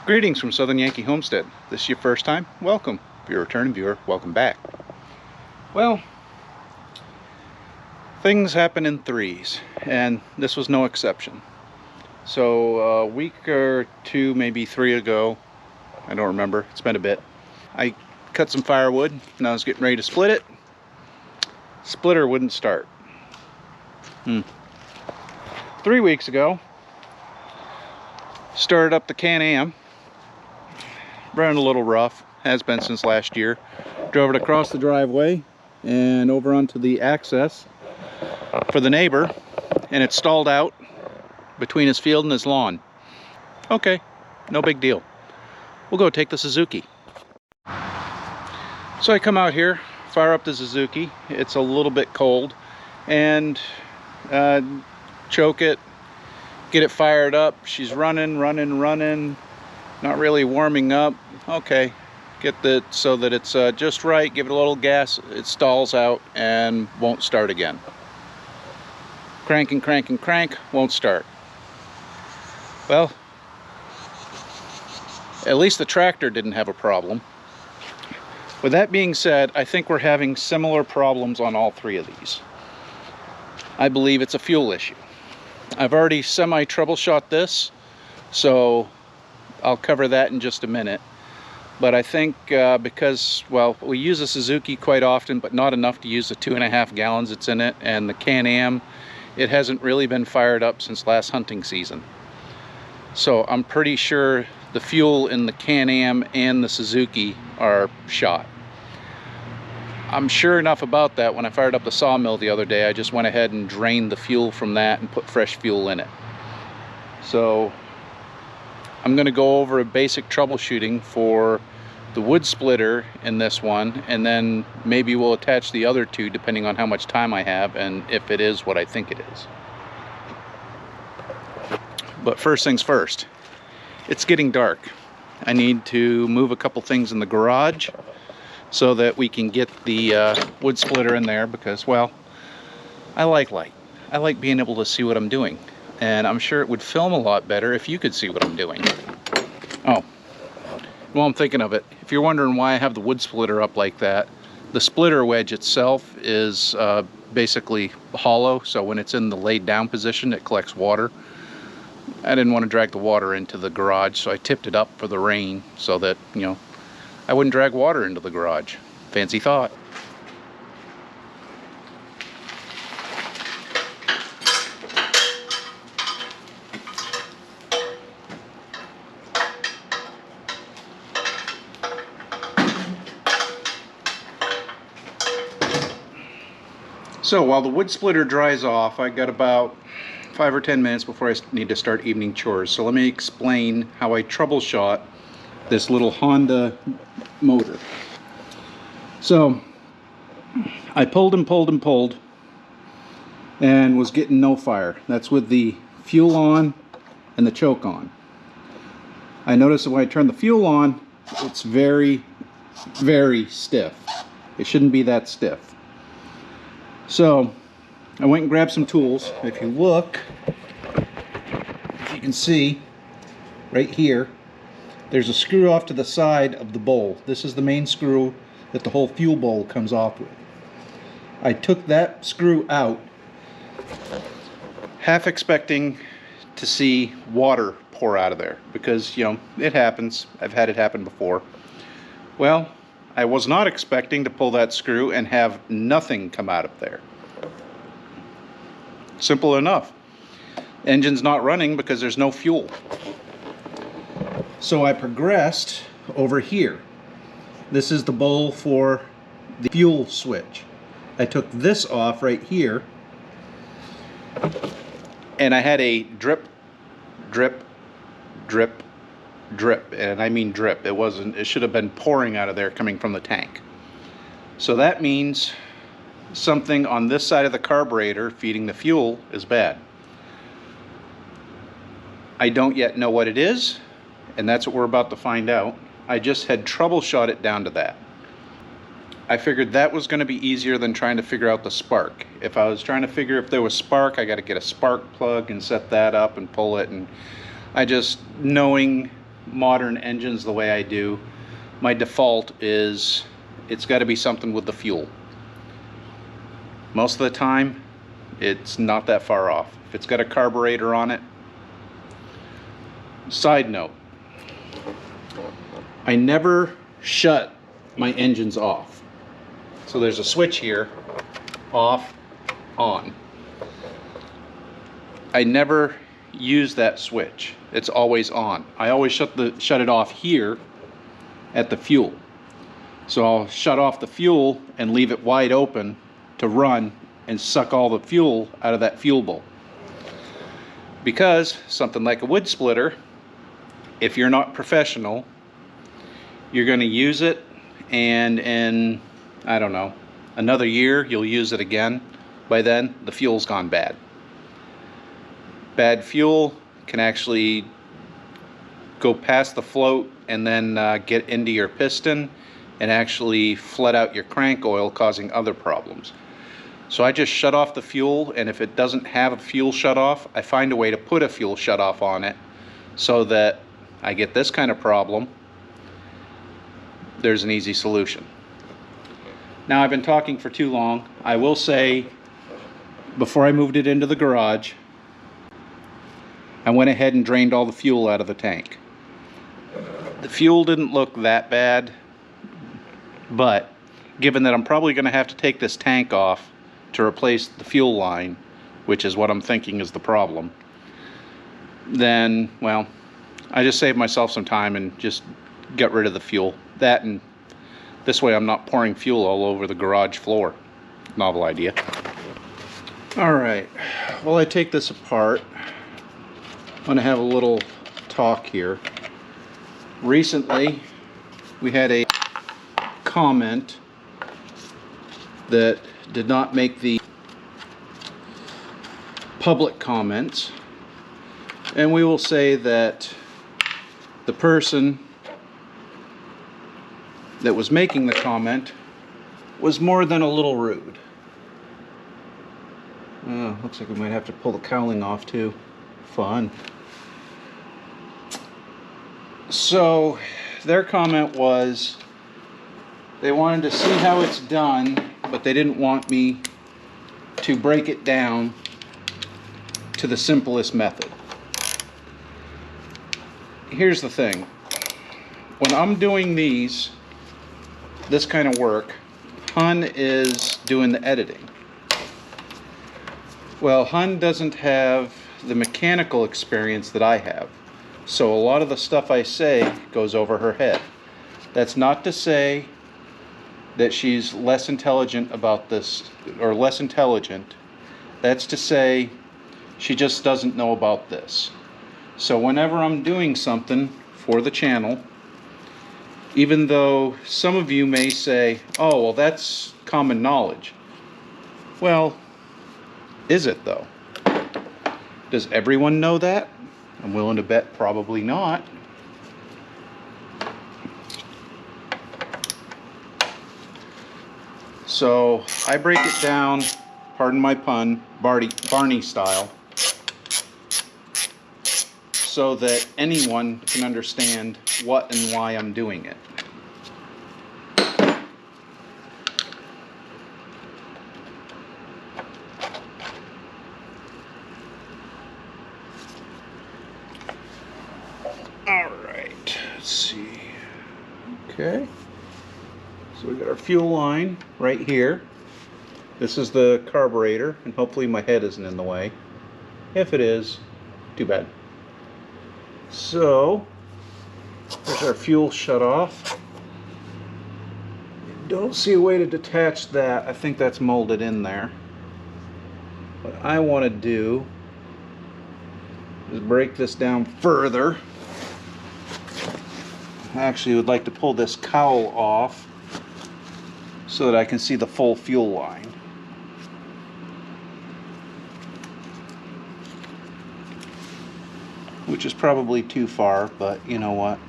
Greetings from Southern Yankee Homestead. This is your first time? Welcome. If you're a returning viewer, welcome back. Well, things happen in threes, and this was no exception. So a week or two, maybe three ago, I don't remember, it's been a bit, I cut some firewood and I was getting ready to split it. Splitter wouldn't start. 3 weeks ago, started up the Can-Am, running a little rough, has been since last year. Drove it across the driveway and over onto the access for the neighbor, and it stalled out between his field and his lawn. Okay, no big deal. We'll go take the Suzuki. So I come out here, fire up the Suzuki. It's a little bit cold, and choke it, get it fired up. She's running, not really warming up. Okay, get that so that it's just right. Give it a little gas. It stalls out and won't start again. Crank and crank and crank, won't start. Well, at least the tractor didn't have a problem. With that being said, I think we're having similar problems on all three of these. I believe it's a fuel issue. I've already semi-troubleshot this, so I'll cover that in just a minute. But I think because, well, we use a Suzuki quite often, but not enough to use the 2.5 gallons that's in it, and the Can-Am, it hasn't really been fired up since last hunting season. So I'm pretty sure the fuel in the Can-Am and the Suzuki are shot. I'm sure enough about that when I fired up the sawmill the other day. I just went ahead and drained the fuel from that and put fresh fuel in it. So I'm going to go over a basic troubleshooting for the wood splitter in this one, and then maybe we'll attach the other two depending on how much time I have and if it is what I think it is. But first things first, it's getting dark. I need to move a couple things in the garage so that we can get the wood splitter in there, because, well, I like light. I like being able to see what I'm doing, and I'm sure it would film a lot better if you could see what I'm doing. Oh, well, I'm thinking of it. If you're wondering why I have the wood splitter up like that, the splitter wedge itself is basically hollow, so when it's in the laid down position, it collects water. I didn't want to drag the water into the garage, so I tipped it up for the rain so that, you know, I wouldn't drag water into the garage. Fancy thought. So while the wood splitter dries off, I got about 5 or 10 minutes before I need to start evening chores. So let me explain how I troubleshot this little Honda motor. So I pulled and was getting no fire. That's with the fuel on and the choke on. I noticed that when I turn the fuel on, it's very, very stiff. It shouldn't be that stiff. So I went and grabbed some tools. If you look, if you can see right here, there's a screw off to the side of the bowl. This is the main screw that the whole fuel bowl comes off with. I took that screw out, half expecting to see water pour out of there, because, you know, it happens. I've had it happen before. Well, I was not expecting to pull that screw and have nothing come out of there. Simple enough. Engine's not running because there's no fuel. So I progressed over here. This is the bowl for the fuel switch. I took this off right here, and I had a drip, drip, drip, drip, and I mean drip. It should have been pouring out of there coming from the tank. So that means something on this side of the carburetor feeding the fuel is bad. I don't yet know what it is, and that's what we're about to find out. I just had troubleshot it down to that. I figured that was going to be easier than trying to figure out the spark. If I was trying to figure if there was spark, I got to get a spark plug and set that up and pull it, and I just, knowing modern engines the way I do, my default is it's got to be something with the fuel. Most of the time, it's not that far off. If it's got a carburetor on it. Side note, I never shut my engines off. So there's a switch here, off, on. I never use that switch. It's always on. I always shut it off here at the fuel. So I'll shut off the fuel and leave it wide open to run and suck all the fuel out of that fuel bowl. Because something like a wood splitter, if you're not professional, you're going to use it, and in, I don't know, another year you'll use it again. By then the fuel's gone bad. Bad fuel can actually go past the float and then get into your piston and actually flood out your crank oil, causing other problems. So I just shut off the fuel, and if it doesn't have a fuel shut off, I find a way to put a fuel shut off on it so that I get this kind of problem. There's an easy solution. Now, I've been talking for too long. I will say, before I moved it into the garage, I went ahead and drained all the fuel out of the tank. The fuel didn't look that bad, but given that I'm probably going to have to take this tank off to replace the fuel line, which is what I'm thinking is the problem, then, well, I just saved myself some time and just got rid of the fuel. That, and this way I'm not pouring fuel all over the garage floor. Novel idea. Alright, while I take this apart, I'm going to have a little talk here. Recently, we had a comment that did not make the public comments, and we will say that the person that was making the comment was more than a little rude. Looks like we might have to pull the cowling off too. Fun. So their comment was they wanted to see how it's done, but they didn't want me to break it down to the simplest method. Here's the thing. When I'm doing this kind of work, Hun is doing the editing. Well, Hun doesn't have the mechanical experience that I have, so a lot of the stuff I say goes over her head. That's not to say that she's less intelligent about this, or less intelligent. That's to say she just doesn't know about this. So whenever I'm doing something for the channel, even though some of you may say, oh, well, that's common knowledge. Well, is it though? Does everyone know that? I'm willing to bet probably not. So I break it down, pardon my pun, Barney style, so that anyone can understand what and why I'm doing it. Alright, let's see. Okay. So we got our fuel line right here. This is the carburetor, and hopefully my head isn't in the way. If it is, too bad. So, there's our fuel shut off. Don't see a way to detach that. I think that's molded in there. What I want to do is break this down further. I actually would like to pull this cowl off so that I can see the full fuel line. Which is probably too far, but you know what?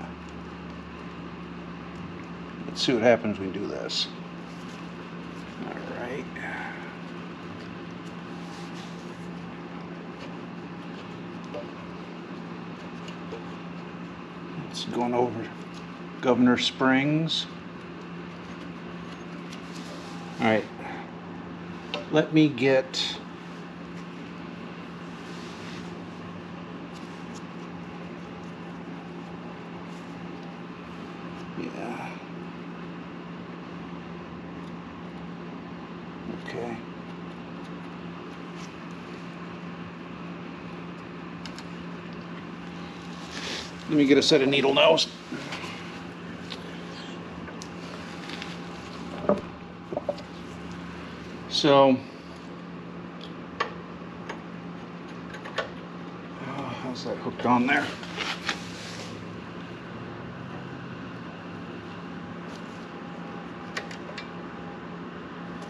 Let's see what happens when we do this. Alright. It's going over Governor Springs. All right, let me get okay. Let me get a set of needle nose. So, how's that hooked on there?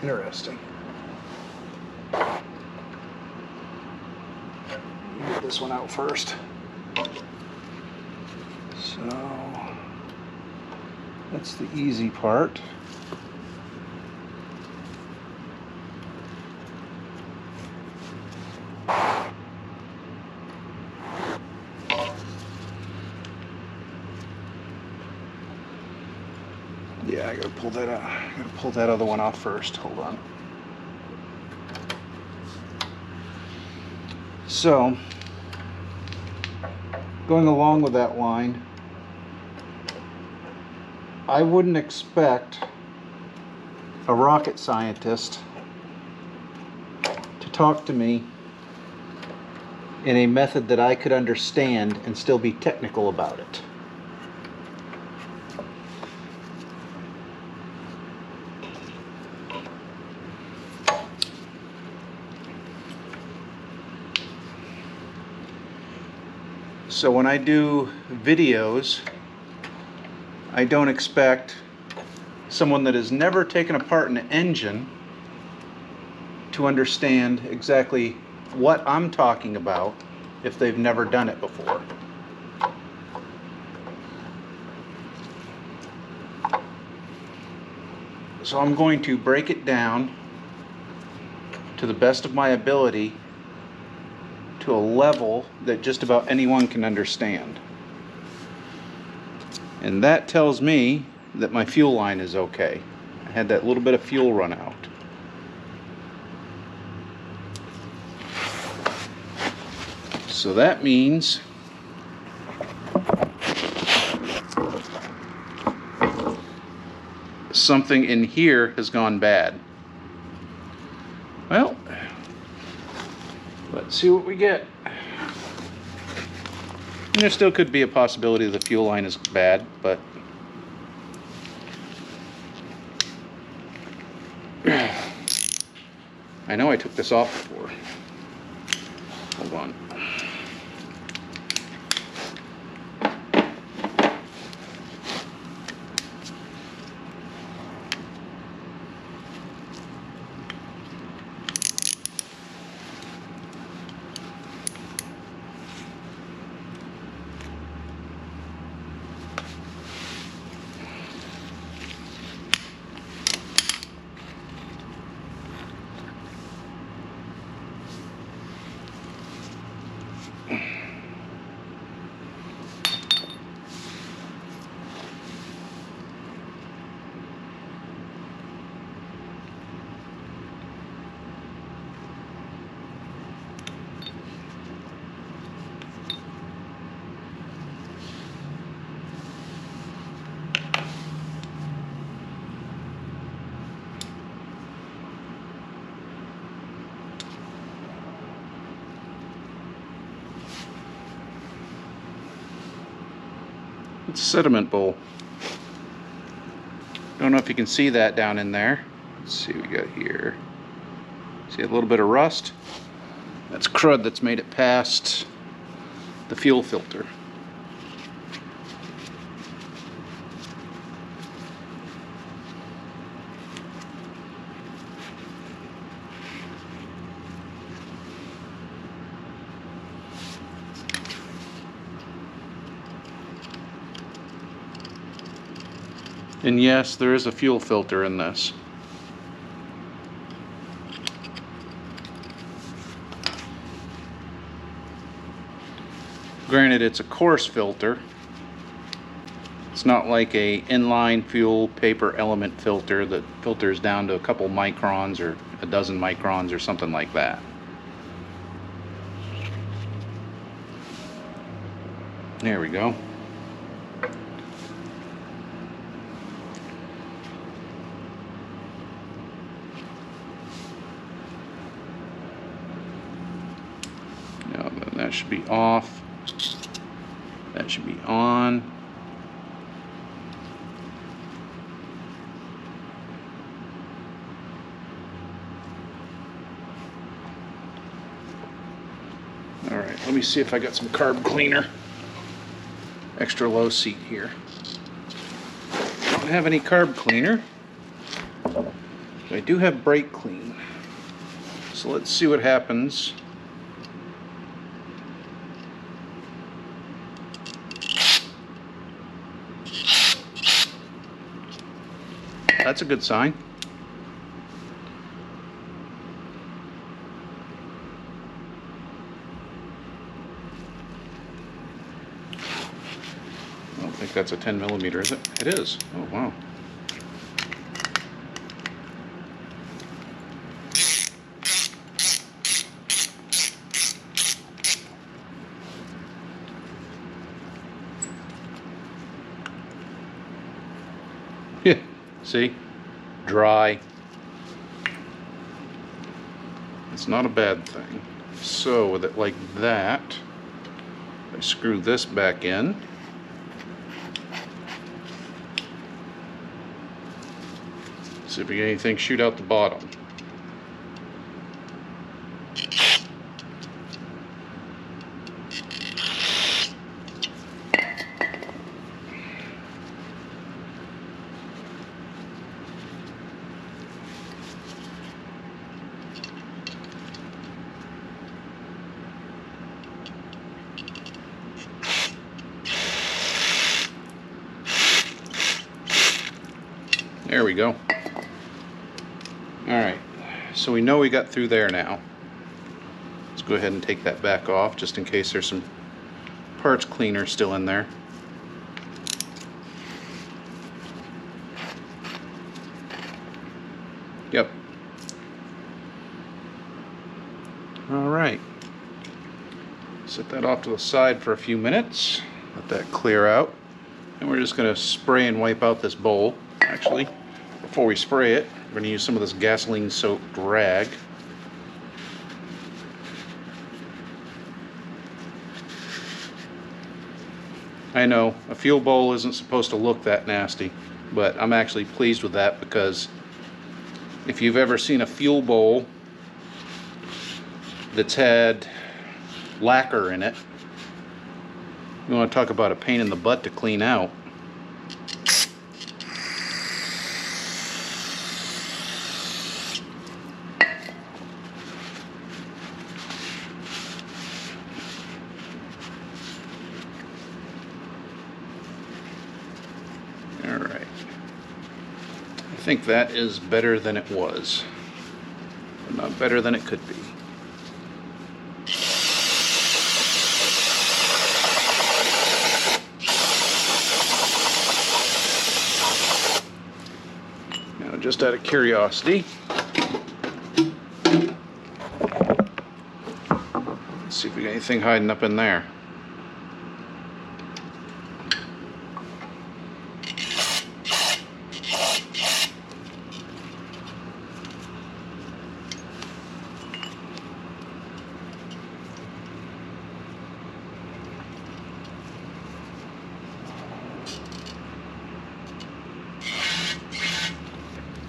Interesting. Get this one out first. So, that's the easy part. Yeah, I gotta pull that out. I gotta pull that other one off first. Hold on. So, going along with that line, I wouldn't expect a rocket scientist to talk to me in a method that I could understand and still be technical about it. So when I do videos, I don't expect someone that has never taken apart an engine to understand exactly what I'm talking about if they've never done it before. So I'm going to break it down to the best of my ability to a level that just about anyone can understand. And that tells me that my fuel line is okay. I had that little bit of fuel run out. So that means something in here has gone bad. Well, let's see what we get. And there still could be a possibility the fuel line is bad, but I know I took this off before. Hold on. It's a sediment bowl. Don't know if you can see that down in there. Let's see what we got here. See a little bit of rust? That's crud that's made it past the fuel filter. And yes, there is a fuel filter in this. Granted, it's a coarse filter, It's not like a inline fuel paper element filter that filters down to a couple microns or a dozen microns or something like that. There we go. Now that should be off. That should be on. Alright, let me see if I got some carb cleaner. Extra low seat here. Don't have any carb cleaner. But I do have brake clean. So let's see what happens. That's a good sign. I don't think that's a 10 millimeter, is it? It is. Oh, wow. Yeah, see? Dry. It's not a bad thing. So with it like that, I screw this back in. See if we get anything shoot out the bottom. There we go. Alright, so we know we got through there now. Let's go ahead and take that back off just in case there's some parts cleaner still in there. Yep. Alright. Set that off to the side for a few minutes. Let that clear out. And we're just going to spray and wipe out this bowl. Actually, before we spray it, we're going to use some of this gasoline soaked rag. I know, a fuel bowl isn't supposed to look that nasty, but I'm actually pleased with that because if you've ever seen a fuel bowl that's had lacquer in it, you want to talk about a pain in the butt to clean out. Alright. I think that is better than it was, but not better than it could be. Now, just out of curiosity, let's see if we got anything hiding up in there.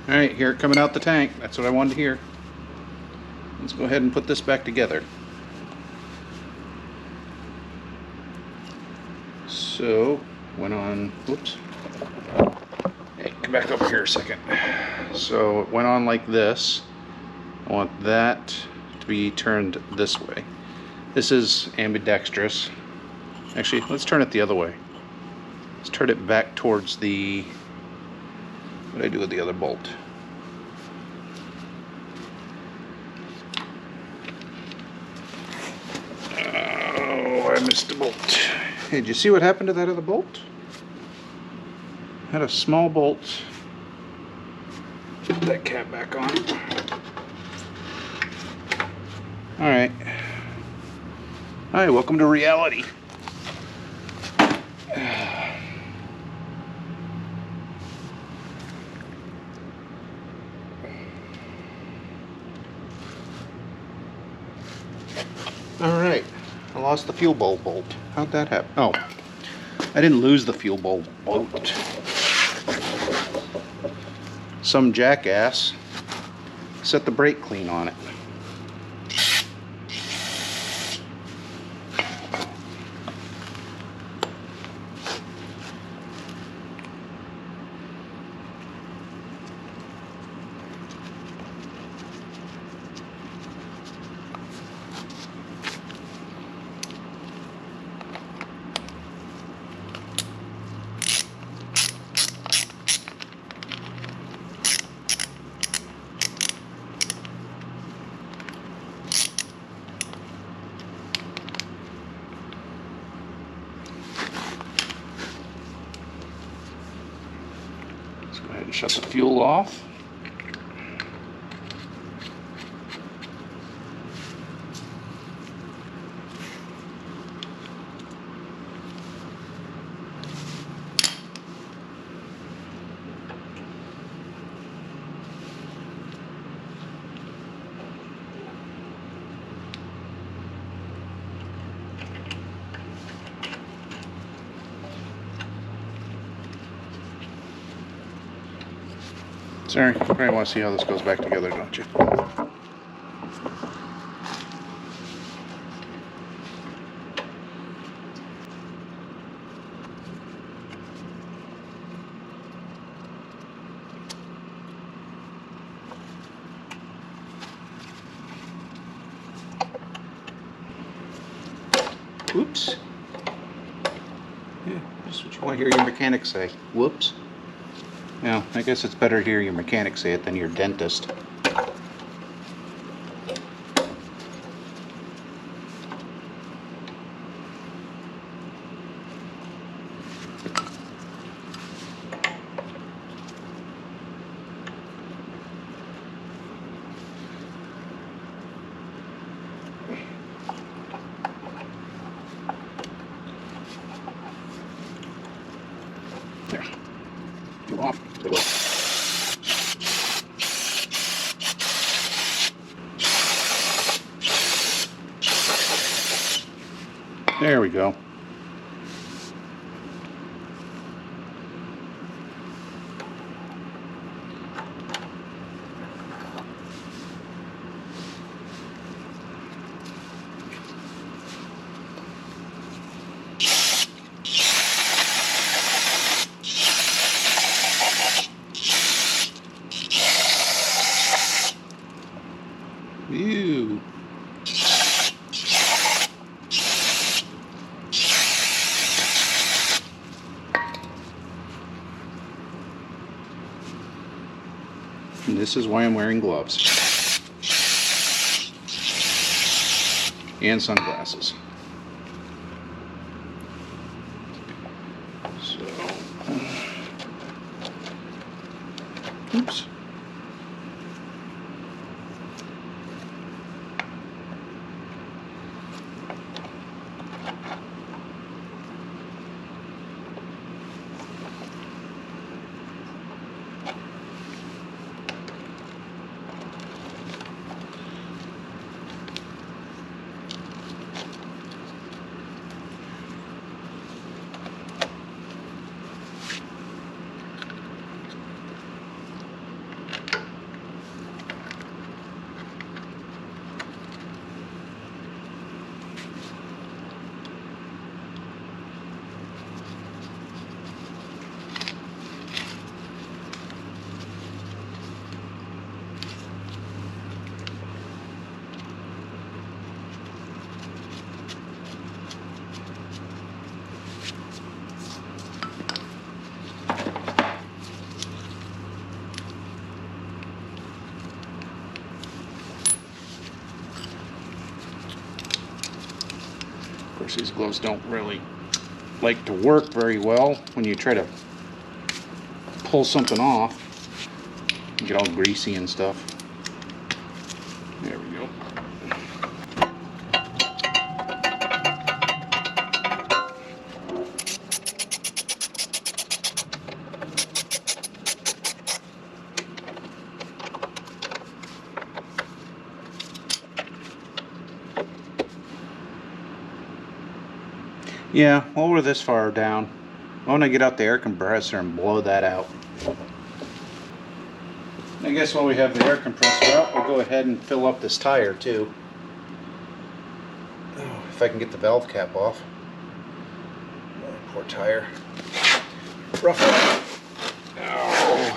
Alright, hear it coming out the tank. That's what I wanted to hear. Let's go ahead and put this back together. So, went on, whoops. Hey, come back over here a second. So, it went on like this. I want that to be turned this way. This is ambidextrous. Actually, let's turn it the other way. Let's turn it back towards the... What did I do with the other bolt? Oh, I missed the bolt. Hey, did you see what happened to that other bolt? Had a small bolt. Put that cap back on. Alright. Hi, welcome to reality. Alright, I lost the fuel bulb bolt. How'd that happen? Oh, I didn't lose the fuel bulb bolt. Some jackass set the brake clean on it. Go ahead and shut the fuel off. Sorry, you probably want to see how this goes back together, don't you? Whoops. Yeah, that's what you want to hear your mechanic say. Whoops. Now, I guess it's better to hear your mechanic say it than your dentist. There. Go off. Go off. There we go. Ew. And this is why I'm wearing gloves and sunglasses. So, oops. Of course, these gloves don't really like to work very well when you try to pull something off. Get all greasy and stuff. There we go. Yeah, while we're this far down, I want to get out the air compressor and blow that out. I guess while we have the air compressor out, we'll go ahead and fill up this tire too. Oh, if I can get the valve cap off. Oh, poor tire. Rough it up. Oh.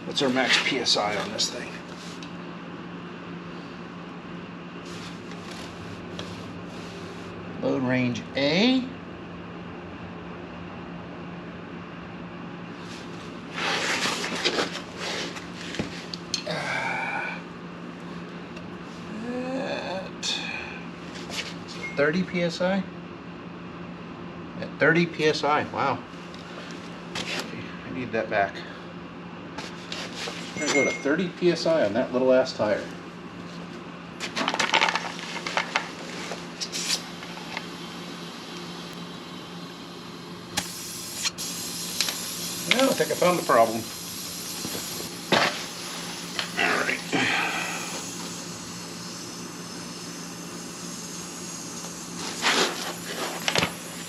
What's our max PSI on this thing? Load range A. At 30 PSI? At 30 PSI, wow. I need that back. I'm gonna go to 30 PSI on that little ass tire. I think I found the problem. Alright.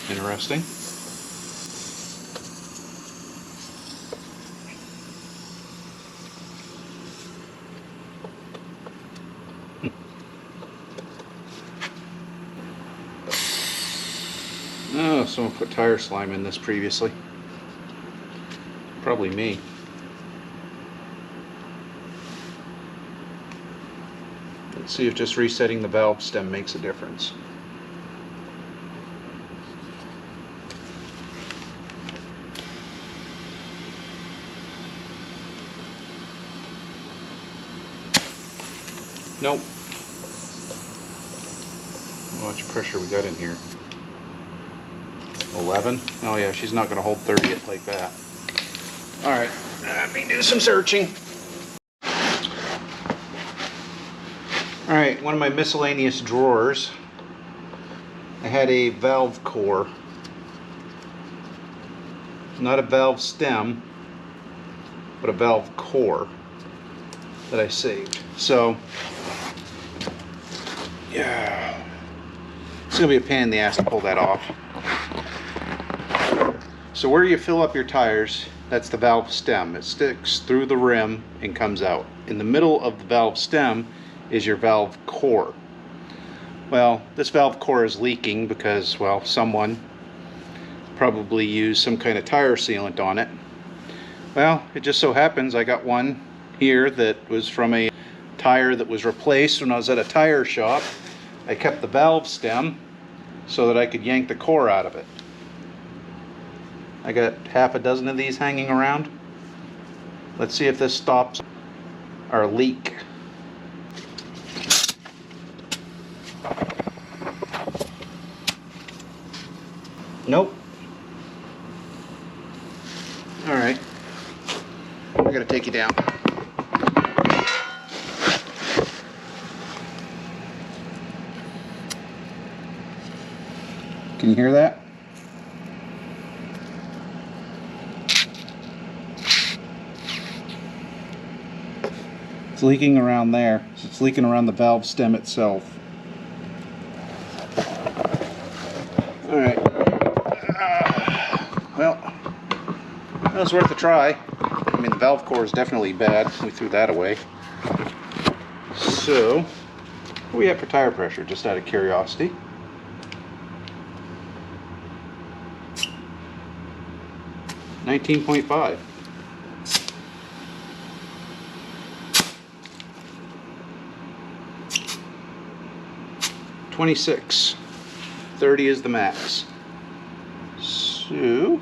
Interesting. Oh, someone put tire slime in this previously. Probably me. Let's see if just resetting the valve stem makes a difference. Nope. How much pressure we got in here? 11? Oh yeah, she's not going to hold 30 like that. Alright, let me do some searching. Alright, one of my miscellaneous drawers, I had a valve core. Not a valve stem, but a valve core that I saved. So, yeah, it's going to be a pain in the ass to pull that off. So where you fill up your tires, that's the valve stem. It sticks through the rim and comes out. In the middle of the valve stem is your valve core. Well, this valve core is leaking because, well, someone probably used some kind of tire sealant on it. Well, it just so happens I got one here that was from a tire that was replaced when I was at a tire shop. I kept the valve stem so that I could yank the core out of it. I got half a dozen of these hanging around. Let's see if this stops our leak. Nope. Alright. I gotta take you down. Can you hear that? It's leaking around there. It's leaking around the valve stem itself. Alright. Well, that was worth a try. I mean, the valve core is definitely bad. We threw that away. So, what do we have for tire pressure, just out of curiosity? $19.5. 26. 30 is the max. So,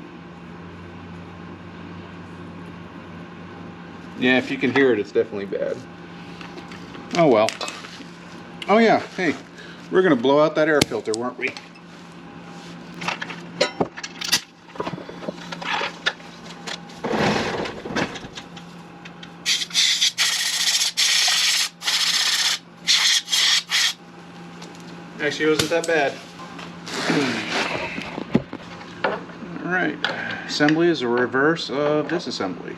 yeah, if you can hear it, it's definitely bad. Oh well. Oh yeah, hey, we're gonna blow out that air filter, weren't we? Actually, it wasn't that bad. Alright, assembly is a reverse of disassembly.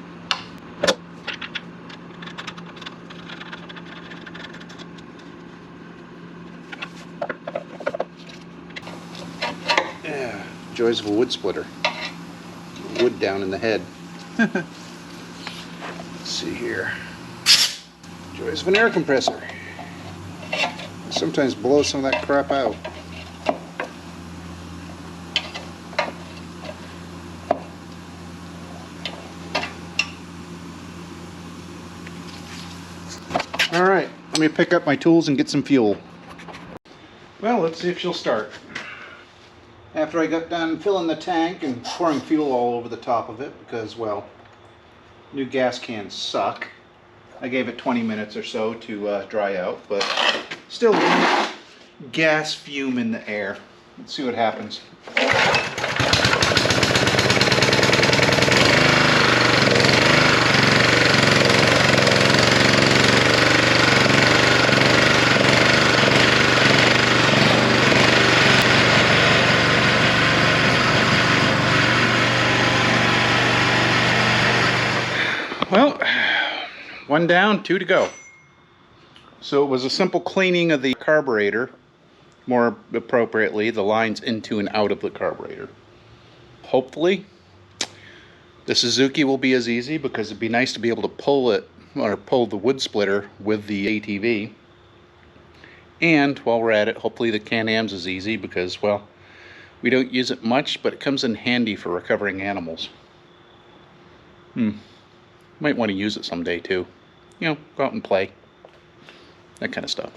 Yeah, joys of a wood splitter. Wood down in the head. Let's see here. Joys of an air compressor. Sometimes blow some of that crap out. Alright, let me pick up my tools and get some fuel. Well, let's see if she'll start. After I got done filling the tank and pouring fuel all over the top of it, because, well, new gas cans suck. I gave it 20 minutes or so to dry out, but still gas fume in the air. Let's see what happens. Well, one down, 2 to go. So it was a simple cleaning of the carburetor, more appropriately, the lines into and out of the carburetor. Hopefully, the Suzuki will be as easy, because it'd be nice to be able to pull it, or pull the wood splitter with the ATV. And while we're at it, hopefully the Can-Am's is easy, because, well, we don't use it much, but it comes in handy for recovering animals. Might want to use it someday too. You know, go out and play. That kind of stuff.